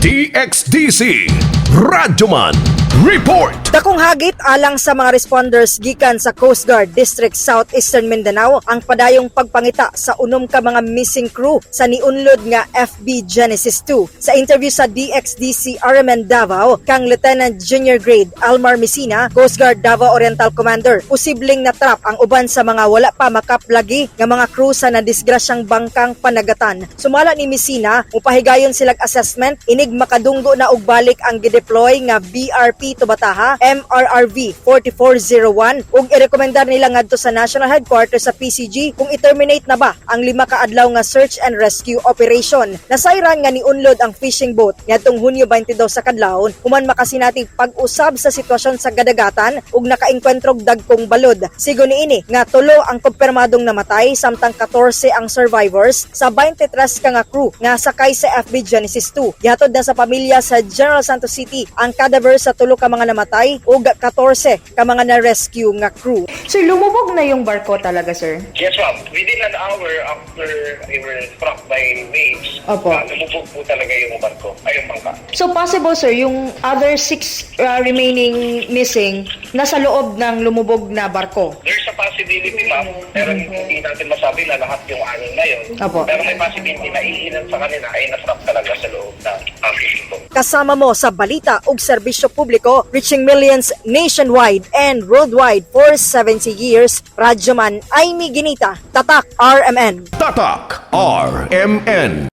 DXDC Radyoman Report. Dakong hagit alang sa mga responders gikan sa Coast Guard District Southeastern Mindanao ang padayong pagpangita sa unom ka mga missing crew sa niunlod nga FB Genesis 2. Sa interview sa DXDC RMN Davao kang Lieutenant Junior Grade Almar Messina, Coast Guard Davao Oriental Commander, posibleng natrap ang uban sa mga wala pa makaplagi nga mga crew sa nadisgrasyang bangkang panagatan. Sumala ni Messina, upahigayon silang assessment inig makadunggo na og balik ang gideploy nga BRP Tubataha MRRV 4401 ug irekomendar nila ngadto sa National Headquarters sa PCG kung i-terminate na ba ang 5 ka adlaw nga search and rescue operation. Nasayran nga niunlod ang fishing boat ngadtong Hunyo 22 sa kadlawon human makasinatig pag-usab sa sitwasyon sa kadagatan ug nakaengkwentrog dagkong balod. Sigon niini nga 3 ang kumpirmadong namatay samtang 14 ang survivors sa 23 ka nga crew nga sakay sa FB Genesis 2. Gihatod na sa pamilya sa General Santos City ang cadaver sa 3 ka mga namatay ug 14 ka mga na-rescue nga crew. Sir, lumubog na yung barko talaga, sir? Yes, ma'am. Within an hour after we were struck by waves, Opo. lumubog po talaga yung barko, ay yung bangka. So possible, sir, yung other 6 remaining missing nasa loob ng lumubog na barko? There's a possibility, ma'am, pero hindi natin masabi na lahat yung anin na yun. Opo. Pero may possibility na iilan sa kanila ay na-struck talaga sa loob ng fishing boat. Kasama mo sa balita ug serbisyo publiko, reaching millions nationwide and worldwide for 70 years. Radyoman Aimee Ginita, Tatak RMN. Tatak RMN.